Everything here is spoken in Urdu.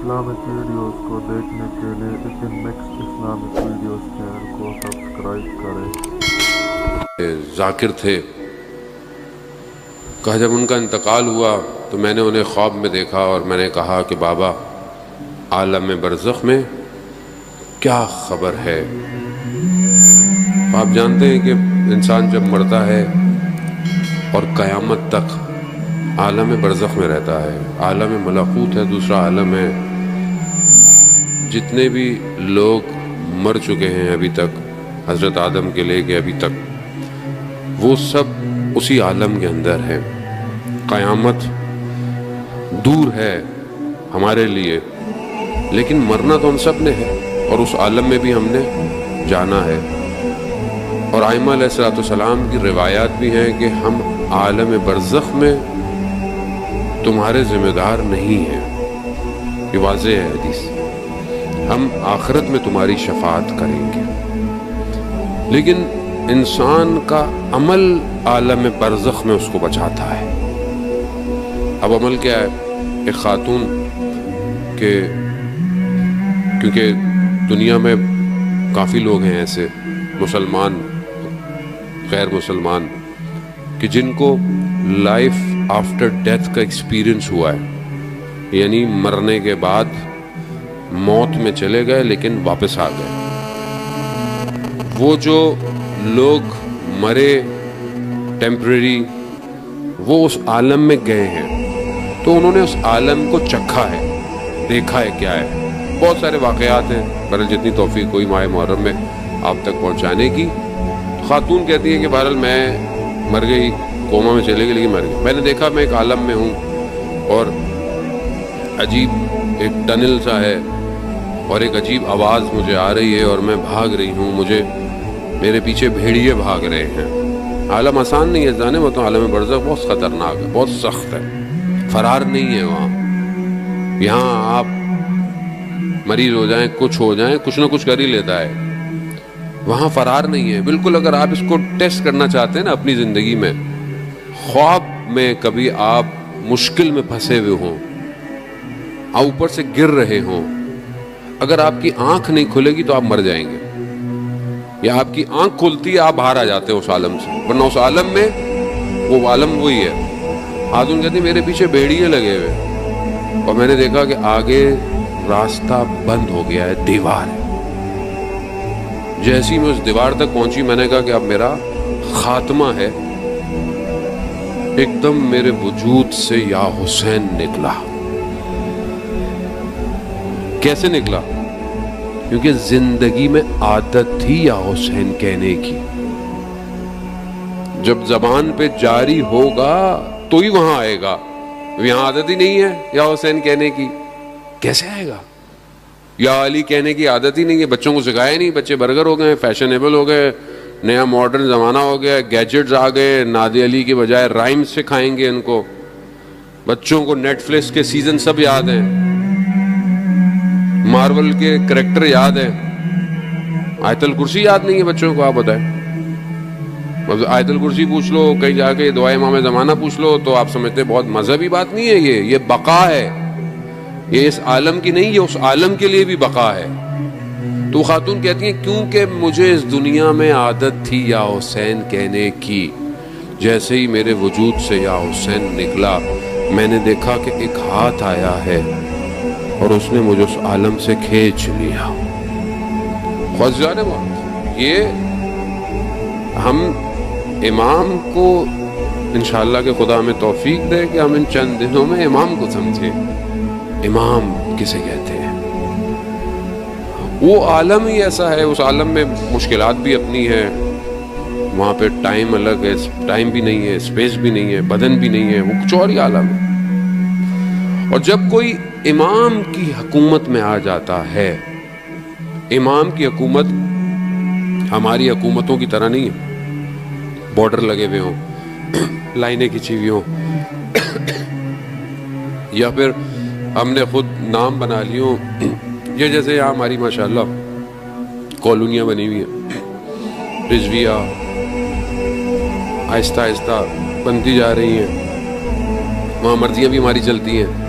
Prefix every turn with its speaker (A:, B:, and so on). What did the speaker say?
A: اسلامک ویڈیوز کو دیکھنے کے لیے ایکنمکس اسلامک ویڈیوز چینل کو سبسکرائب کریں۔
B: ذاکر تھے، کہا جب ان کا انتقال ہوا تو میں نے انہیں خواب میں دیکھا اور میں نے کہا کہ بابا عالم برزخ میں کیا خبر ہے؟ آپ جانتے ہیں کہ انسان جب مرتا ہے اور قیامت تک عالم برزخ میں رہتا ہے، عالم ملکوت ہے، دوسرا عالم ہے۔ جتنے بھی لوگ مر چکے ہیں ابھی تک، حضرت آدم کے لے کے ابھی تک، وہ سب اسی عالم کے اندر ہے۔ قیامت دور ہے ہمارے لیے، لیکن مرنا تو ہم سب نے ہے اور اس عالم میں بھی ہم نے جانا ہے۔ اور ائمہ علیہ الصلوۃ والسلام کی روایات بھی ہیں کہ ہم عالم برزخ میں تمہارے ذمہ دار نہیں ہیں، یہ واضح ہے حدیث، ہم آخرت میں تمہاری شفاعت کریں گے۔ لیکن انسان کا عمل عالم برزخ میں اس کو بچاتا ہے۔ اب عمل کیا ہے؟ ایک خاتون کے، کیونکہ دنیا میں کافی لوگ ہیں ایسے مسلمان غیر مسلمان کہ جن کو لائف آفٹر ڈیتھ کا ایکسپیرئنس ہوا ہے، یعنی مرنے کے بعد موت میں چلے گئے لیکن واپس آ گئے۔ وہ جو لوگ مرے ٹیمپریری، وہ اس عالم میں گئے ہیں تو انہوں نے اس عالم کو چکھا ہے، دیکھا ہے کیا ہے۔ بہت سارے واقعات ہیں، بہرحال جتنی توفیق کوئی ماہ محرم میں آپ تک پہنچانے کی۔ خاتون کہتی ہے کہ بہرحال میں مر گئی، کوما میں چلے گئی لیکن مر گئی۔ میں نے دیکھا میں ایک عالم میں ہوں اور عجیب ایک ٹنل سا ہے اور ایک عجیب آواز مجھے آ رہی ہے اور میں بھاگ رہی ہوں، مجھے میرے پیچھے بھیڑیے بھاگ رہے ہیں۔ عالم آسان نہیں ہے، جانے وہ تو عالم برزخ بہت خطرناک ہے، بہت سخت ہے، فرار نہیں ہے وہاں۔ یہاں آپ مریض ہو جائیں، کچھ ہو جائیں، کچھ نہ کچھ کر ہی لیتا ہے، وہاں فرار نہیں ہے بالکل۔ اگر آپ اس کو ٹیسٹ کرنا چاہتے ہیں نا اپنی زندگی میں، خواب میں کبھی آپ مشکل میں پھنسے ہوئے ہوں، اوپر سے گر رہے ہوں، اگر آپ کی آنکھ نہیں کھلے گی تو آپ مر جائیں گے، یا آپ کی آنکھ کھلتی ہے آپ باہر آ جاتے ہیں اس عالم سے، ورنہ اس عالم میں وہ عالم وہی ہے۔ خاتون کہتی میرے پیچھے بھیڑیے لگے ہوئے اور میں نے دیکھا کہ آگے راستہ بند ہو گیا ہے، دیوار ہے۔ جیسی میں اس دیوار تک پہنچی میں نے کہا کہ اب میرا خاتمہ ہے، ایک دم میرے وجود سے یا حسین نکلا۔ کیسے نکلا؟ کیونکہ زندگی میں عادت تھی یا حسین کہنے کی، جب زبان پہ جاری ہوگا تو ہی وہاں آئے گا، یہاں عادت ہی نہیں ہے یا حسین کہنے کی، کیسے آئے گا؟ یا علی کہنے کی عادت ہی نہیں ہے، بچوں کو سکھایا نہیں، بچے برگر ہو گئے، فیشنیبل ہو گئے، نیا ماڈرن زمانہ ہو گیا، گیجٹس آ گئے، نادی علی کے بجائے رائم سکھائیں گے ان کو۔ بچوں کو نیٹ فلکس کے سیزن سب یاد ہیں، مارول کے کریکٹر یاد ہیں، آیت الکرسی یاد نہیں ہے بچوں کو، آپ بتائیں۔ آیت الکرسی پوچھ لو، کہیں جا کے دعائے امام زمانہ پوچھ لو تو آپ سمجھتے بہت مذہبی بات نہیں ہے، یہ بقا ہے، یہ اس عالم کی نہیں، یہ اس عالم کے لیے بھی بقا ہے۔ تو خاتون کہتی ہیں کیونکہ مجھے اس دنیا میں عادت تھی یا حسین کہنے کی، جیسے ہی میرے وجود سے یا حسین نکلا میں نے دیکھا کہ ایک ہاتھ آیا ہے اور اس نے مجھے اس عالم سے کھینچ لیا۔ خوشگوار بات، یہ ہم امام کو انشاءاللہ کہ خدا ہمیں توفیق دے کہ ہم ان چند دنوں میں امام کو سمجھیں۔ امام کسے کہتے ہیں؟ وہ عالم ہی ایسا ہے، اس عالم میں مشکلات بھی اپنی ہیں، وہاں پہ ٹائم الگ ہے، ٹائم بھی نہیں ہے، اسپیس بھی نہیں ہے، بدن بھی نہیں ہے، وہ کچھ اور ہی عالم ہے۔ اور جب کوئی امام کی حکومت میں آ جاتا ہے، امام کی حکومت ہماری حکومتوں کی طرح نہیں ہے، بارڈر لگے ہوئے ہوں، لائنیں کھینچی ہوئی ہوں، یا پھر ہم نے خود نام بنا لی ہوں، یہ جیسے یہاں ہماری ماشاءاللہ کالونیاں بنی ہوئی ہیں، رضویہ آہستہ آہستہ بنتی جا رہی ہیں، وہاں مرضیاں بھی ہماری چلتی ہیں۔